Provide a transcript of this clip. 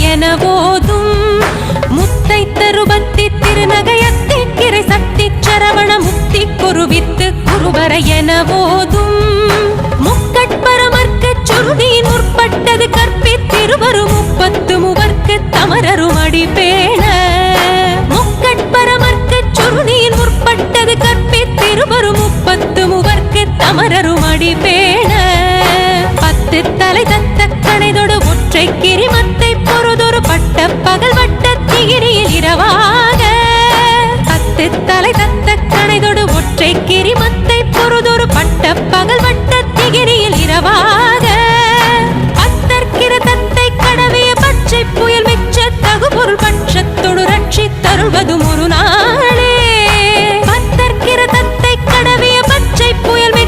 என போதும் முத்தை தருபத்தி திருநகையத்தி கிரை சக்தி சரவண முக்தி குருவித்து குருவர என போதும் முக்கட்பரமர்க்கு சுருதியின் முற்பட்டது கற்பித்திருவரும் முப்பத்து மூவர்க்கு தமரரும் அடிபேண முக்கட்பரமர்க்கு சுருதியின் முற்பட்டது கற்பித்திருவரும் முப்பத்து மூவர்க்கு தமரரும் அடிபேண பத்து தலை தத்த கணைதொடு ஒற்றை கிரிமத்தை பொறுதொரு பட்ட பகல் வட்ட திகிரியில் இரவாக பத்து தலை